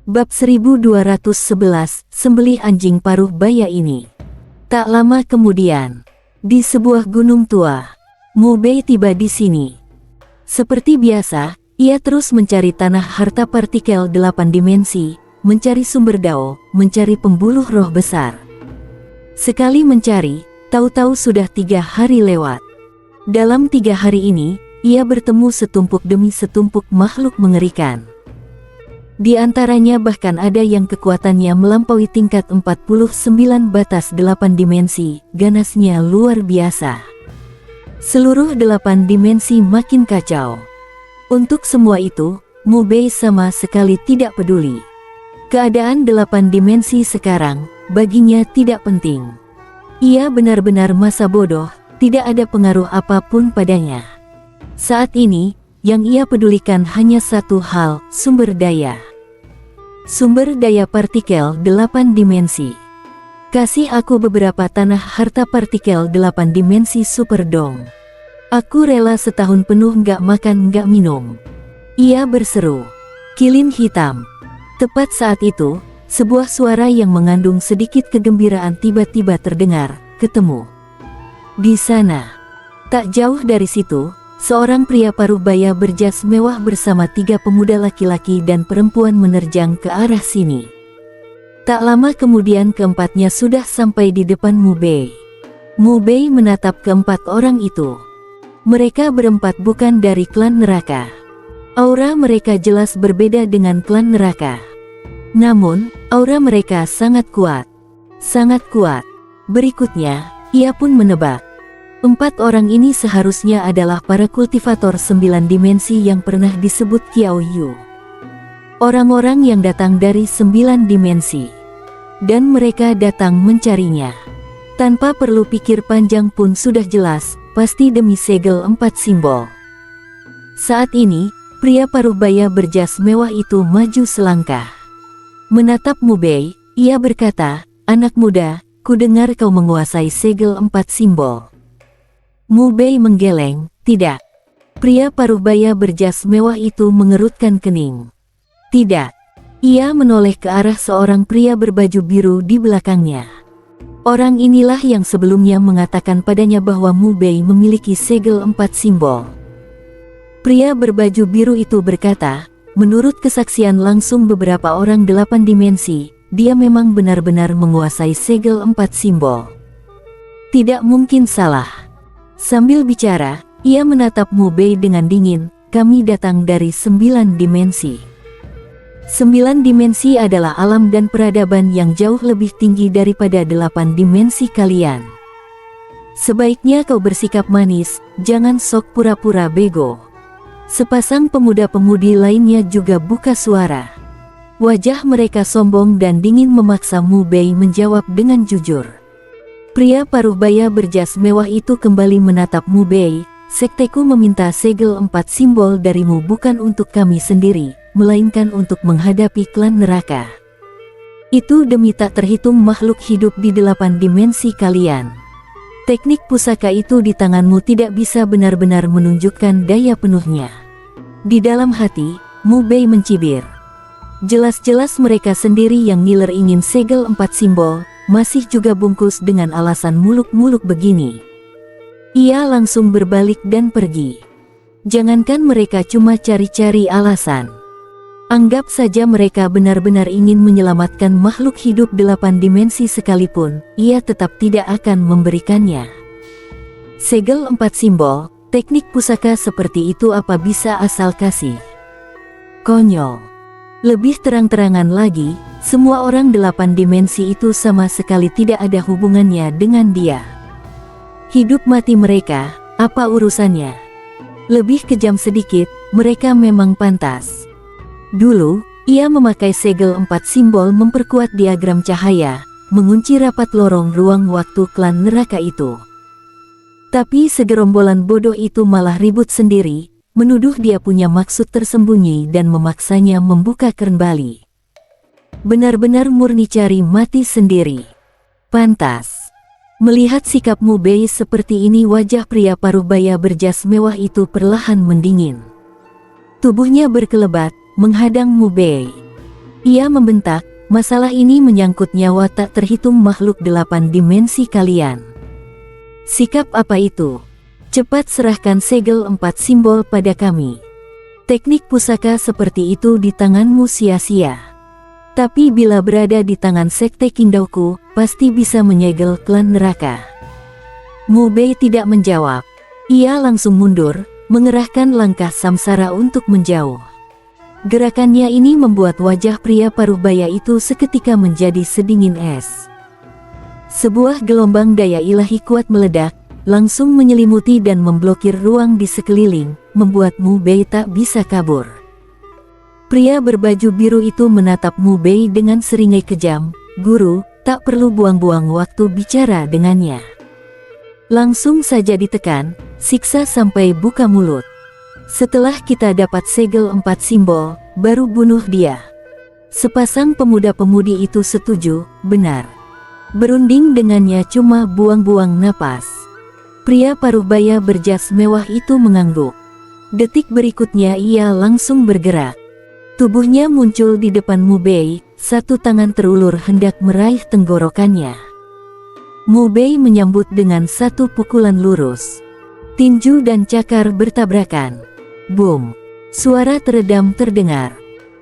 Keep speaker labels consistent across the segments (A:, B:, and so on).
A: Bab 1211, Sembelih Anjing Paruh Baya ini. Tak lama kemudian, di sebuah gunung tua, Mu Bei tiba di sini. Seperti biasa, ia terus mencari tanah harta partikel 8 dimensi, mencari sumber dao, mencari pembuluh roh besar. Sekali mencari, tahu-tahu sudah 3 hari lewat. Dalam 3 hari ini, ia bertemu setumpuk demi setumpuk makhluk mengerikan. Di antaranya bahkan ada yang kekuatannya melampaui tingkat 49 batas 8 dimensi, ganasnya luar biasa. Seluruh 8 dimensi makin kacau. Untuk semua itu, Mu Bei sama sekali tidak peduli. Keadaan 8 dimensi sekarang, baginya tidak penting. Ia benar-benar masa bodoh, tidak ada pengaruh apapun padanya. Saat ini, yang ia pedulikan hanya satu hal, sumber daya. Sumber daya partikel 8 dimensi. Kasih aku beberapa tanah harta partikel 8 dimensi Superdome. Aku rela setahun penuh nggak makan nggak minum. Ia berseru. Kilin hitam. Tepat saat itu, sebuah suara yang mengandung sedikit kegembiraan tiba-tiba terdengar, ketemu. Di sana, tak jauh dari situ, seorang pria paruh baya berjas mewah bersama 3 pemuda laki-laki dan perempuan menerjang ke arah sini. Tak lama kemudian keempatnya sudah sampai di depan Mu Bei. Mu Bei menatap keempat orang itu. Mereka berempat bukan dari klan neraka. Aura mereka jelas berbeda dengan klan neraka. Namun, aura mereka sangat kuat. Sangat kuat. Berikutnya, ia pun menebak. 4 orang ini seharusnya adalah para kultivator 9 dimensi yang pernah disebut Qiao Yu. Orang-orang yang datang dari 9 dimensi. Dan mereka datang mencarinya. Tanpa perlu pikir panjang pun sudah jelas, pasti demi segel 4 simbol. Saat ini, pria paruh baya berjas mewah itu maju selangkah. Menatap Mu Bei, ia berkata, "Anak muda, ku dengar kau menguasai segel 4 simbol." Mu Bei menggeleng, "Tidak." Pria paruh baya berjas mewah itu mengerutkan kening. "Tidak." Ia menoleh ke arah seorang pria berbaju biru di belakangnya. Orang inilah yang sebelumnya mengatakan padanya bahwa Mu Bei memiliki segel 4 simbol. Pria berbaju biru itu berkata, "Menurut kesaksian langsung beberapa orang 8 dimensi, dia memang benar-benar menguasai segel 4 simbol. Tidak mungkin salah." Sambil bicara, ia menatap Mu Bei dengan dingin, "Kami datang dari 9 dimensi. 9 dimensi adalah alam dan peradaban yang jauh lebih tinggi daripada 8 dimensi kalian. Sebaiknya kau bersikap manis, jangan sok pura-pura bego." Sepasang pemuda-pemudi lainnya juga buka suara. Wajah mereka sombong dan dingin memaksa Mu Bei menjawab dengan jujur. Pria paruh baya berjas mewah itu kembali menatap Mu Bei, "Sekteku meminta segel 4 simbol darimu bukan untuk kami sendiri, melainkan untuk menghadapi klan neraka. Itu demi tak terhitung makhluk hidup di 8 dimensi kalian. Teknik pusaka itu di tanganmu tidak bisa benar-benar menunjukkan daya penuhnya." Di dalam hati, Mu Bei mencibir. Jelas-jelas mereka sendiri yang ngiler ingin segel 4 simbol, masih juga bungkus dengan alasan muluk-muluk begini. Ia langsung berbalik dan pergi. Jangankan mereka cuma cari-cari alasan. Anggap saja mereka benar-benar ingin menyelamatkan makhluk hidup 8 dimensi sekalipun, ia tetap tidak akan memberikannya. Segel 4 simbol, teknik pusaka seperti itu apa bisa asal kasih? Konyol. Lebih terang-terangan lagi, semua orang 8 dimensi itu sama sekali tidak ada hubungannya dengan dia. Hidup mati mereka, apa urusannya? Lebih kejam sedikit, mereka memang pantas. Dulu, ia memakai segel 4 simbol memperkuat diagram cahaya, mengunci rapat lorong ruang waktu klan neraka itu. Tapi segerombolan bodoh itu malah ribut sendiri, menuduh dia punya maksud tersembunyi dan memaksanya membuka kembali. Benar-benar murni cari mati sendiri. Pantas. Melihat sikap Mu Bei seperti ini, wajah pria paruh baya berjas mewah itu perlahan mendingin. Tubuhnya berkelebat, menghadang Mu Bei. Ia membentak, masalah ini menyangkut nyawa tak terhitung makhluk 8 dimensi kalian. Sikap apa itu? Cepat serahkan segel 4 simbol pada kami. Teknik pusaka seperti itu di tanganmu sia-sia. Tapi bila berada di tangan sekte Qingdaoku, pasti bisa menyegel klan neraka. Mu Bei tidak menjawab. Ia langsung mundur, mengerahkan langkah samsara untuk menjauh. Gerakannya ini membuat wajah pria paruh-baya itu seketika menjadi sedingin es. Sebuah gelombang daya ilahi kuat meledak, langsung menyelimuti dan memblokir ruang di sekeliling, membuat Mu Bei tak bisa kabur. Pria berbaju biru itu menatap Mu Bei dengan seringai kejam. Guru, tak perlu buang-buang waktu bicara dengannya. Langsung saja ditekan, siksa sampai buka mulut. Setelah kita dapat segel 4 simbol, baru bunuh dia. Sepasang pemuda-pemudi itu setuju, benar. Berunding dengannya cuma buang-buang napas. Pria paruh-baya berjas mewah itu mengangguk. Detik berikutnya ia langsung bergerak. Tubuhnya muncul di depan Mu Bei, satu tangan terulur hendak meraih tenggorokannya. Mu Bei menyambut dengan satu pukulan lurus. Tinju dan cakar bertabrakan. Boom! Suara teredam terdengar.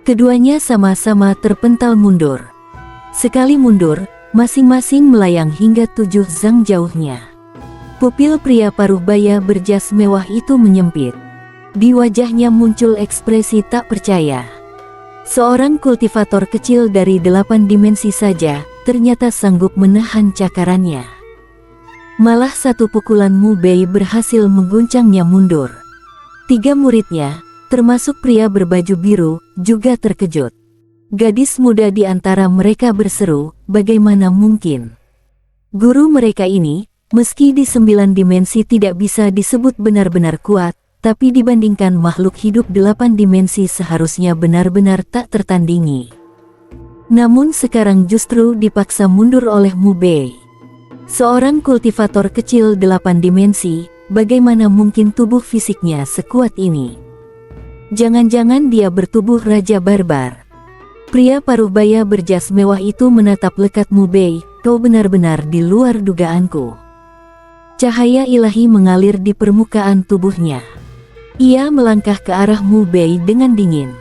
A: Keduanya sama-sama terpental mundur. Sekali mundur, masing-masing melayang hingga 7 zang jauhnya. Pupil pria paruh-baya berjas mewah itu menyempit. Di wajahnya muncul ekspresi tak percaya. Seorang kultivator kecil dari 8 dimensi saja, ternyata sanggup menahan cakarannya. Malah satu pukulan Mu Bei berhasil mengguncangnya mundur. 3 muridnya, termasuk pria berbaju biru, juga terkejut. Gadis muda di antara mereka berseru, bagaimana mungkin? Guru mereka ini, meski di 9 dimensi tidak bisa disebut benar-benar kuat, tapi dibandingkan makhluk hidup 8 dimensi seharusnya benar-benar tak tertandingi. Namun sekarang justru dipaksa mundur oleh Mu Bei. Seorang kultivator kecil 8 dimensi, bagaimana mungkin tubuh fisiknya sekuat ini? Jangan-jangan dia bertubuh raja barbar. Pria paruh-baya berjas mewah itu menatap lekat Mu Bei, kau benar-benar di luar dugaanku. Cahaya ilahi mengalir di permukaan tubuhnya. Ia melangkah ke arah Mu Bei dengan dingin.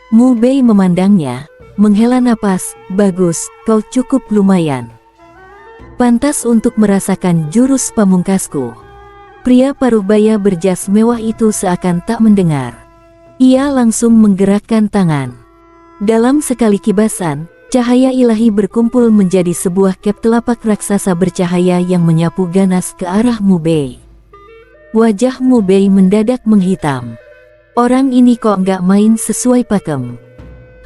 A: Mu Bei memandangnya, menghela napas, bagus, kau cukup lumayan. Pantas untuk merasakan jurus pamungkasku. Pria paruh-baya berjas mewah itu seakan tak mendengar. Ia langsung menggerakkan tangan. Dalam sekali kibasan, cahaya ilahi berkumpul menjadi sebuah kep telapak raksasa bercahaya yang menyapu ganas ke arah Mu Bei. Wajah Mu Bei mendadak menghitam. Orang ini kok nggak main sesuai pakem.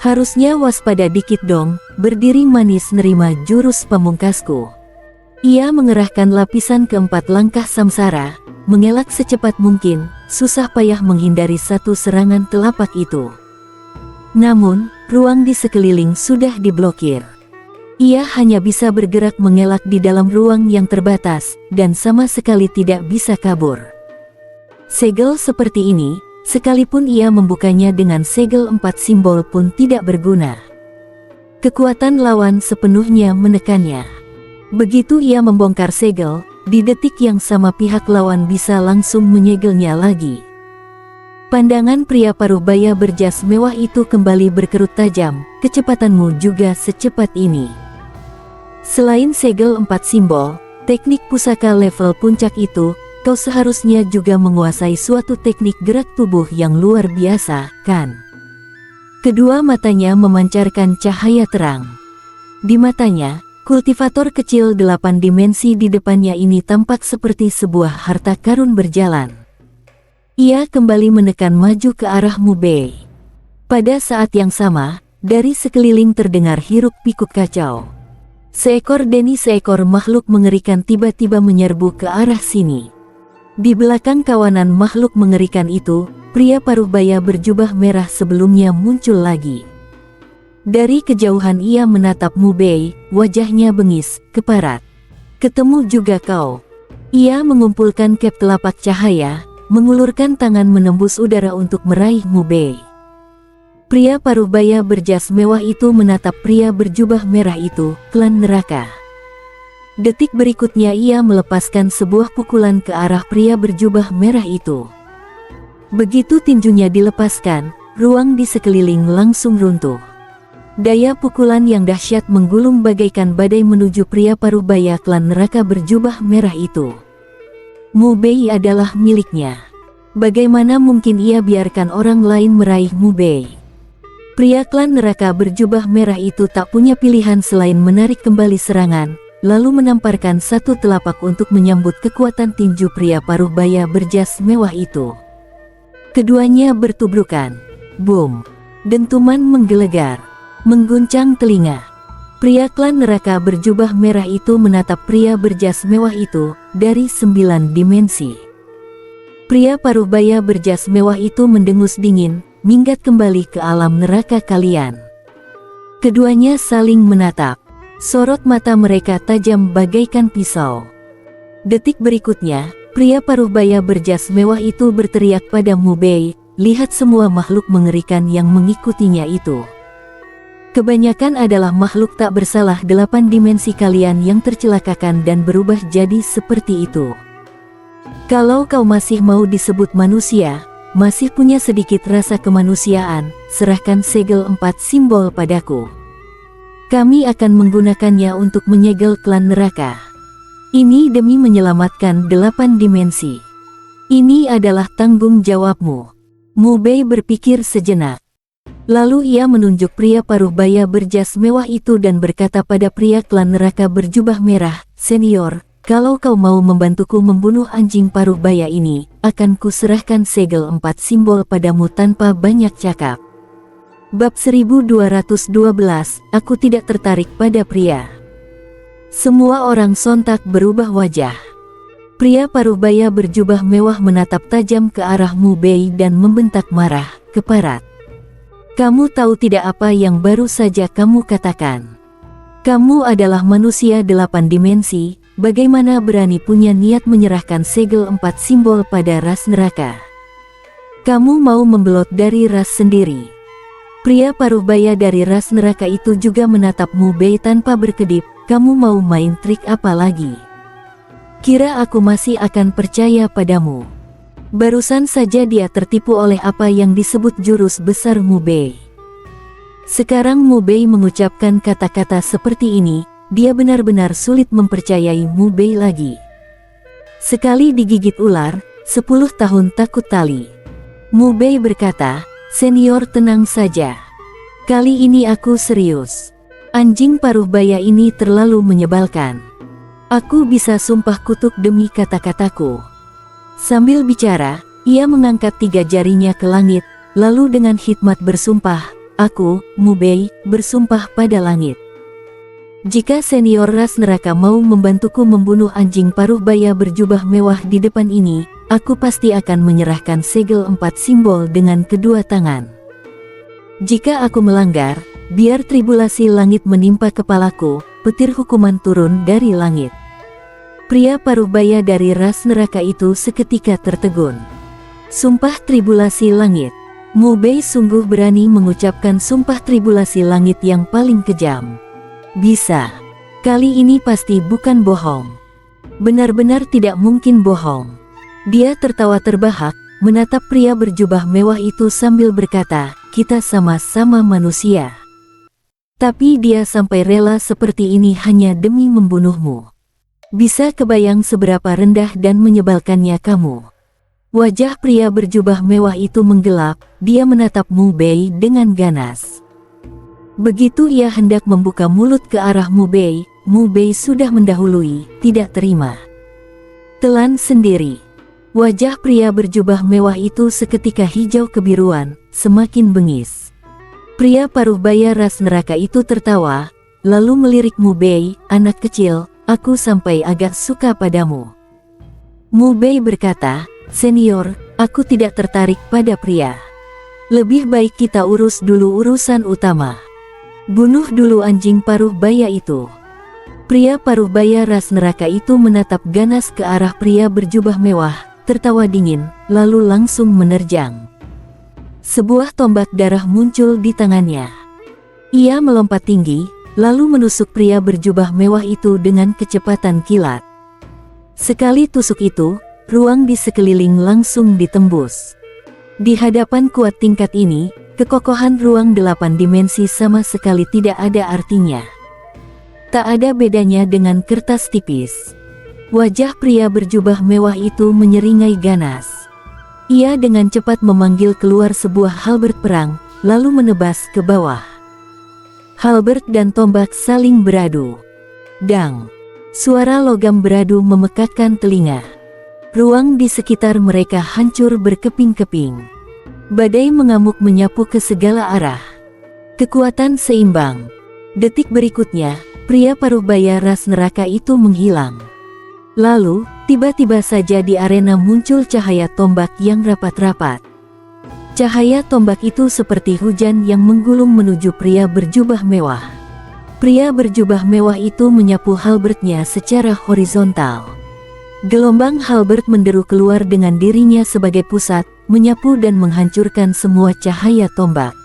A: Harusnya waspada dikit dong, berdiri manis nerima jurus pamungkasku. Ia mengerahkan lapisan keempat langkah samsara, mengelak secepat mungkin, susah payah menghindari satu serangan telapak itu. Namun, ruang di sekeliling sudah diblokir. Ia hanya bisa bergerak mengelak di dalam ruang yang terbatas, dan sama sekali tidak bisa kabur. Segel seperti ini, sekalipun ia membukanya dengan segel 4 simbol pun tidak berguna. Kekuatan lawan sepenuhnya menekannya. Begitu ia membongkar segel, di detik yang sama pihak lawan bisa langsung menyegelnya lagi. Pandangan pria paruh-baya berjas mewah itu kembali berkerut tajam, kecepatanmu juga secepat ini. Selain segel 4 simbol, teknik pusaka level puncak itu, kau seharusnya juga menguasai suatu teknik gerak tubuh yang luar biasa, kan? Kedua matanya memancarkan cahaya terang. Di matanya, kultivator kecil 8 dimensi di depannya ini tampak seperti sebuah harta karun berjalan. Ia kembali menekan maju ke arah Mu Bei. Pada saat yang sama, dari sekeliling terdengar hiruk-pikuk kacau. Seekor makhluk mengerikan tiba-tiba menyerbu ke arah sini. Di belakang kawanan makhluk mengerikan itu, pria paruh-baya berjubah merah sebelumnya muncul lagi. Dari kejauhan ia menatap Mu Bei, wajahnya bengis, keparat. Ketemu juga kau. Ia mengumpulkan kep telapak cahaya, mengulurkan tangan menembus udara untuk meraih Mu Bei. Pria paruh baya berjas mewah itu menatap pria berjubah merah itu, klan neraka. Detik berikutnya ia melepaskan sebuah pukulan ke arah pria berjubah merah itu. Begitu tinjunya dilepaskan, ruang di sekeliling langsung runtuh. Daya pukulan yang dahsyat menggulung bagaikan badai menuju pria paruh baya klan neraka berjubah merah itu. Mu Bei adalah miliknya. Bagaimana mungkin ia biarkan orang lain meraih Mu Bei? Pria klan neraka berjubah merah itu tak punya pilihan selain menarik kembali serangan, lalu menamparkan satu telapak untuk menyambut kekuatan tinju pria paruh baya berjas mewah itu. Keduanya bertubrukan. Boom! Dentuman menggelegar, mengguncang telinga. Pria klan neraka berjubah merah itu menatap pria berjas mewah itu dari 9 dimensi. Pria paruh baya berjas mewah itu mendengus dingin, minggat kembali ke alam neraka kalian. Keduanya saling menatap. Sorot mata mereka tajam bagaikan pisau. Detik berikutnya, pria paruh baya berjas mewah itu berteriak pada Mu Bei, lihat semua makhluk mengerikan yang mengikutinya itu. Kebanyakan adalah makhluk tak bersalah 8 dimensi kalian yang tercelakakan dan berubah jadi seperti itu. Kalau kau masih mau disebut manusia, masih punya sedikit rasa kemanusiaan, serahkan segel 4 simbol padaku. Kami akan menggunakannya untuk menyegel klan neraka. Ini demi menyelamatkan 8 dimensi. Ini adalah tanggung jawabmu. Mu Bei berpikir sejenak. Lalu ia menunjuk pria paruh baya berjas mewah itu dan berkata pada pria klan neraka berjubah merah, "Senior, kalau kau mau membantuku membunuh anjing paruh baya ini, akan kuserahkan segel 4 simbol padamu tanpa banyak cakap." Bab 1212, aku tidak tertarik pada pria. Semua orang sontak berubah wajah. Pria paruh baya berjubah mewah menatap tajam ke arah Mu Bei dan membentak marah, keparat. Kamu tahu tidak apa yang baru saja kamu katakan? Kamu adalah manusia 8 dimensi. Bagaimana berani punya niat menyerahkan segel 4 simbol pada ras neraka? Kamu mau membelot dari ras sendiri. Pria paruh baya dari ras neraka itu juga menatap Mu Bei tanpa berkedip. Kamu mau main trik apa lagi? Kira aku masih akan percaya padamu? Barusan saja dia tertipu oleh apa yang disebut jurus besar Mu Bei. Sekarang Mu Bei mengucapkan kata-kata seperti ini. Dia benar-benar sulit mempercayai Mu Bei lagi. Sekali digigit ular, 10 tahun takut tali. Mu Bei berkata, "Senior tenang saja. Kali ini aku serius. Anjing paruh baya ini terlalu menyebalkan. Aku bisa sumpah kutuk demi kata-kataku." Sambil bicara, ia mengangkat 3 jarinya ke langit, lalu dengan hikmat bersumpah, "Aku, Mu Bei, bersumpah pada langit. Jika senior ras neraka mau membantuku membunuh anjing paruh baya berjubah mewah di depan ini, aku pasti akan menyerahkan segel 4 simbol dengan kedua tangan. Jika aku melanggar, biar tribulasi langit menimpa kepalaku, petir hukuman turun dari langit." Pria paruh baya dari ras neraka itu seketika tertegun. Sumpah tribulasi langit. Mu Bei sungguh berani mengucapkan sumpah tribulasi langit yang paling kejam. Bisa. Kali ini pasti bukan bohong. Benar-benar tidak mungkin bohong. Dia tertawa terbahak, menatap pria berjubah mewah itu sambil berkata, "Kita sama-sama manusia. Tapi dia sampai rela seperti ini hanya demi membunuhmu. Bisa kebayang seberapa rendah dan menyebalkannya kamu." Wajah pria berjubah mewah itu menggelap, dia menatap Mu Bei dengan ganas. Begitu ia hendak membuka mulut ke arah Mu Bei sudah mendahului, tidak terima. Telan sendiri. Wajah pria berjubah mewah itu seketika hijau kebiruan, semakin bengis. Pria paruh baya ras neraka itu tertawa, lalu melirik Mu Bei, "Anak kecil, aku sampai agak suka padamu." Mu Bei berkata, "Senior, aku tidak tertarik pada pria. Lebih baik kita urus dulu urusan utama. Bunuh dulu anjing paruh baya itu." Pria paruh baya ras neraka itu menatap ganas ke arah pria berjubah mewah, tertawa dingin, lalu langsung menerjang. Sebuah tombak darah muncul di tangannya. Ia melompat tinggi, lalu menusuk pria berjubah mewah itu dengan kecepatan kilat. Sekali tusuk itu, ruang di sekeliling langsung ditembus. Di hadapan kuat tingkat ini, kekokohan ruang 8 dimensi sama sekali tidak ada artinya. Tak ada bedanya dengan kertas tipis. Wajah pria berjubah mewah itu menyeringai ganas. Ia dengan cepat memanggil keluar sebuah halberd perang, lalu menebas ke bawah. Halberd dan tombak saling beradu. Dang! Suara logam beradu memekakkan telinga. Ruang di sekitar mereka hancur berkeping-keping. Badai mengamuk menyapu ke segala arah. Kekuatan seimbang. Detik berikutnya, pria paruh baya ras neraka itu menghilang. Lalu, tiba-tiba saja di arena muncul cahaya tombak yang rapat-rapat. Cahaya tombak itu seperti hujan yang menggulung menuju pria berjubah mewah. Pria berjubah mewah itu menyapu halberdnya secara horizontal. Gelombang halberd menderu keluar dengan dirinya sebagai pusat, menyapu dan menghancurkan semua cahaya tombak.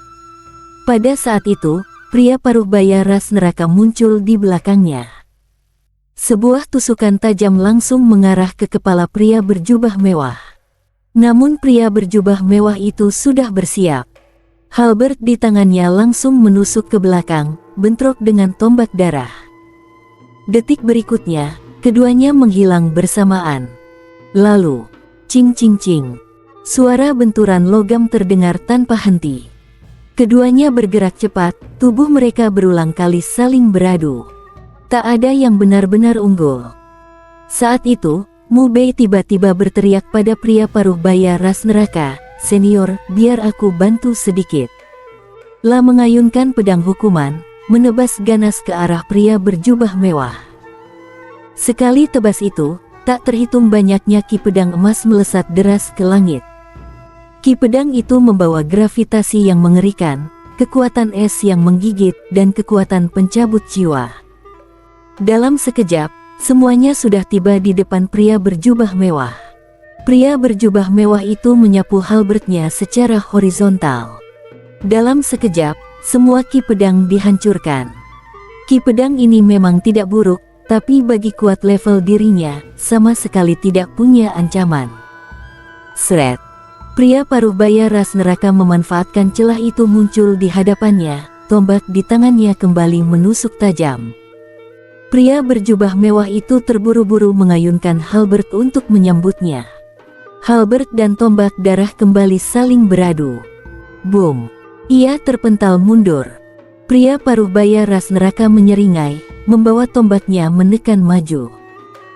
A: Pada saat itu, pria paruh baya ras neraka muncul di belakangnya. Sebuah tusukan tajam langsung mengarah ke kepala pria berjubah mewah. Namun pria berjubah mewah itu sudah bersiap. Halberd di tangannya langsung menusuk ke belakang, bentrok dengan tombak darah. Detik berikutnya, keduanya menghilang bersamaan. Lalu, cing cing cing. Suara benturan logam terdengar tanpa henti. Keduanya bergerak cepat, tubuh mereka berulang kali saling beradu. Tak ada yang benar-benar unggul. Saat itu, Mu Bei tiba-tiba berteriak pada pria paruh baya ras neraka, "Senior, biar aku bantu sedikit." La mengayunkan pedang hukuman, menebas ganas ke arah pria berjubah mewah. Sekali tebas itu, tak terhitung banyaknya ki pedang emas melesat deras ke langit. Ki pedang itu membawa gravitasi yang mengerikan, kekuatan es yang menggigit, dan kekuatan pencabut jiwa. Dalam sekejap, semuanya sudah tiba di depan pria berjubah mewah. Pria berjubah mewah itu menyapu halberdnya secara horizontal. Dalam sekejap, semua ki pedang dihancurkan. Ki pedang ini memang tidak buruk, tapi bagi kuat level dirinya, sama sekali tidak punya ancaman. Sret! Pria paruh baya ras neraka memanfaatkan celah itu muncul di hadapannya, tombak di tangannya kembali menusuk tajam. Pria berjubah mewah itu terburu-buru mengayunkan halberd untuk menyambutnya. Halberd dan tombak darah kembali saling beradu. Boom! Ia terpental mundur. Pria paruh baya ras neraka menyeringai, membawa tombaknya menekan maju.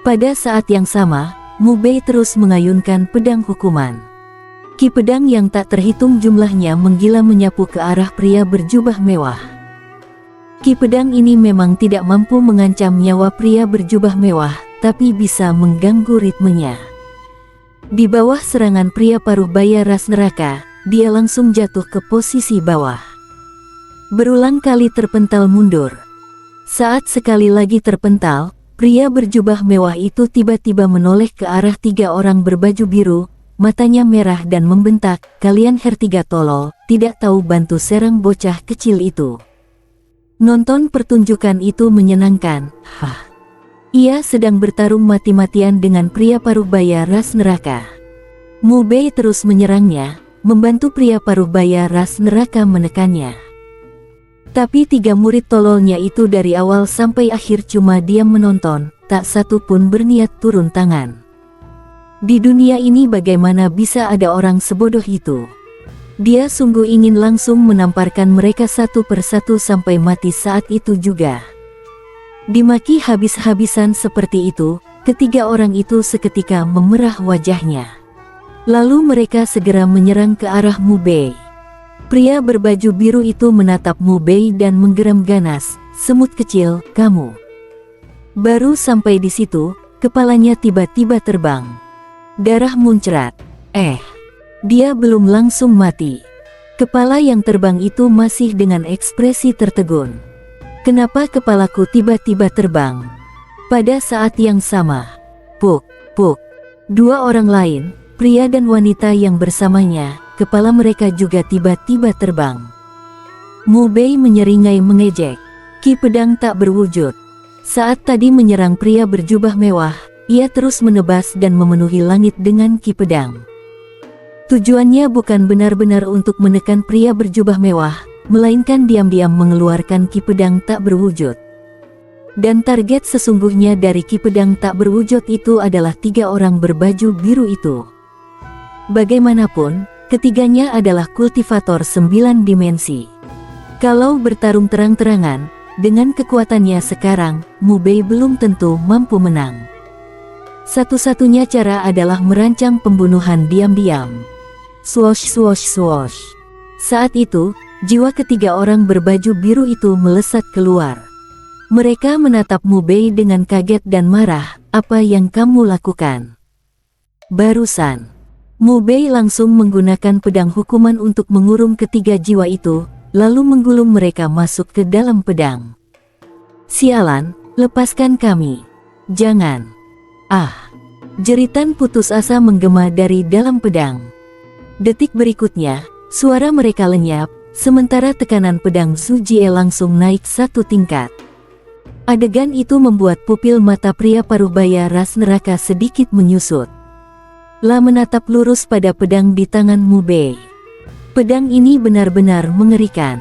A: Pada saat yang sama, Mu Bei terus mengayunkan pedang hukuman. Ki pedang yang tak terhitung jumlahnya menggila menyapu ke arah pria berjubah mewah. Ki pedang ini memang tidak mampu mengancam nyawa pria berjubah mewah, tapi bisa mengganggu ritmenya. Di bawah serangan pria paruh baya ras neraka, dia langsung jatuh ke posisi bawah. Berulang kali terpental mundur. Saat sekali lagi terpental, pria berjubah mewah itu tiba-tiba menoleh ke arah 3 orang berbaju biru, matanya merah dan membentak, "Kalian hertiga tolol, tidak tahu bantu serang bocah kecil itu." Nonton pertunjukan itu menyenangkan. Ia sedang bertarung mati-matian dengan pria paruh baya ras neraka. Mu Bei terus menyerangnya, membantu pria paruh baya ras neraka menekannya. Tapi 3 murid tololnya itu dari awal sampai akhir cuma diam menonton, tak satu pun berniat turun tangan. Di dunia ini bagaimana bisa ada orang sebodoh itu? Dia sungguh ingin langsung menamparkan mereka satu persatu sampai mati saat itu juga. Dimaki habis-habisan seperti itu, ketiga orang itu seketika memerah wajahnya. Lalu mereka segera menyerang ke arah Mu Bei. Pria berbaju biru itu menatap Mu Bei dan menggeram ganas, "Semut kecil, kamu." Baru sampai di situ, kepalanya tiba-tiba terbang. Darah muncrat. Dia belum langsung mati. Kepala yang terbang itu masih dengan ekspresi tertegun. "Kenapa kepalaku tiba-tiba terbang?" Pada saat yang sama, puk, puk. 2 orang lain, pria dan wanita yang bersamanya, kepala mereka juga tiba-tiba terbang. Mu Bei menyeringai mengejek. Ki pedang tak berwujud. Saat tadi menyerang pria berjubah mewah, ia terus menebas dan memenuhi langit dengan ki pedang. Tujuannya bukan benar-benar untuk menekan pria berjubah mewah, melainkan diam-diam mengeluarkan ki pedang tak berwujud. Dan target sesungguhnya dari ki pedang tak berwujud itu adalah 3 orang berbaju biru itu. Bagaimanapun, ketiganya adalah kultivator 9 dimensi. Kalau bertarung terang-terangan, dengan kekuatannya sekarang, Mu Bei belum tentu mampu menang. Satu-satunya cara adalah merancang pembunuhan diam-diam. Swoosh swoosh swoosh. Saat itu, jiwa ketiga orang berbaju biru itu melesat keluar. Mereka menatap Mu Bei dengan kaget dan marah. Apa yang kamu lakukan? Barusan, Mu Bei langsung menggunakan pedang hukuman untuk mengurung ketiga jiwa itu, lalu menggulung mereka masuk ke dalam pedang. Sialan, lepaskan kami. Jangan. Ah! Jeritan putus asa menggema dari dalam pedang. Detik berikutnya, suara mereka lenyap, sementara tekanan pedang Zhu Jie langsung naik 1 tingkat. Adegan itu membuat pupil mata pria parubaya ras neraka sedikit menyusut. La menatap lurus pada pedang di tangan Mu Bei. Pedang ini benar-benar mengerikan.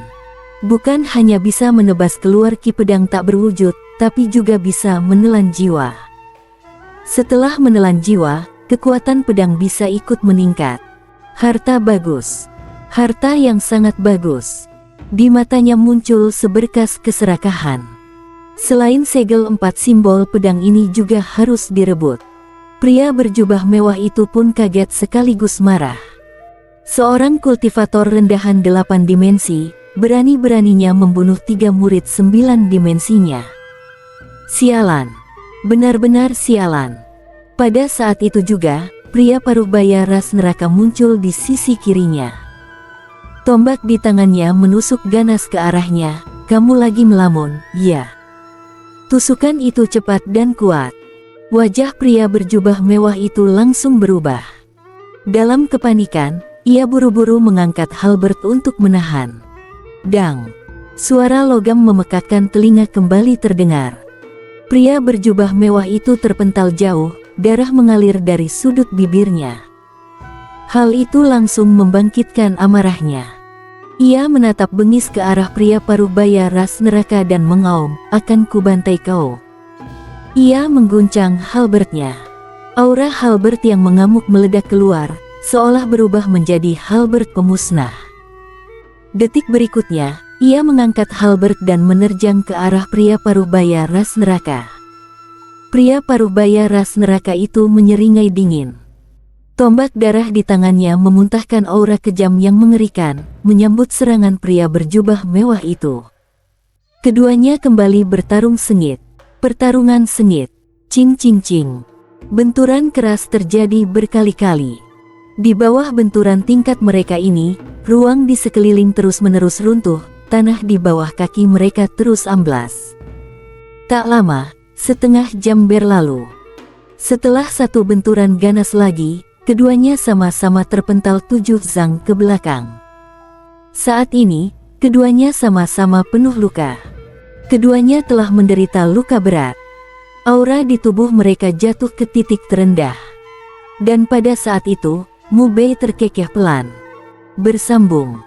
A: Bukan hanya bisa menebas keluar ki pedang tak berwujud, tapi juga bisa menelan jiwa. Setelah menelan jiwa, kekuatan pedang bisa ikut meningkat. Harta bagus. Harta yang sangat bagus. Di matanya muncul seberkas keserakahan. Selain segel 4 simbol pedang ini juga harus direbut. Pria berjubah mewah itu pun kaget sekaligus marah. Seorang kultivator rendahan 8 dimensi, berani-beraninya membunuh 3 murid 9 dimensinya. Sialan. Benar-benar sialan. Pada saat itu juga, pria parubaya ras neraka muncul di sisi kirinya. Tombak di tangannya menusuk ganas ke arahnya. Kamu lagi melamun, ya? Tusukan itu cepat dan kuat. Wajah pria berjubah mewah itu langsung berubah. Dalam kepanikan, ia buru-buru mengangkat halberd untuk menahan. Dang! Suara logam memekakkan telinga kembali terdengar. Pria berjubah mewah itu terpental jauh, darah mengalir dari sudut bibirnya. Hal itu langsung membangkitkan amarahnya. Ia menatap bengis ke arah pria parubaya ras neraka dan mengaum, akan kubantai kau. Ia mengguncang halberdnya. Aura halberd yang mengamuk meledak keluar, seolah berubah menjadi halberd pemusnah. Detik berikutnya, ia mengangkat halberd dan menerjang ke arah pria parubaya ras neraka. Pria parubaya ras neraka itu menyeringai dingin. Tombak darah di tangannya memuntahkan aura kejam yang mengerikan, menyambut serangan pria berjubah mewah itu. Keduanya kembali bertarung sengit. Pertarungan sengit. Cing cing cing. Benturan keras terjadi berkali-kali. Di bawah benturan tingkat mereka ini, ruang di sekeliling terus-menerus runtuh, tanah di bawah kaki mereka terus amblas. Tak lama, setengah jam berlalu. Setelah satu benturan ganas lagi, keduanya sama-sama terpental 7 zang ke belakang. Saat ini, keduanya sama-sama penuh luka. Keduanya telah menderita luka berat. Aura di tubuh mereka jatuh ke titik terendah. Dan pada saat itu, Mu Bei terkekeh pelan. Bersambung.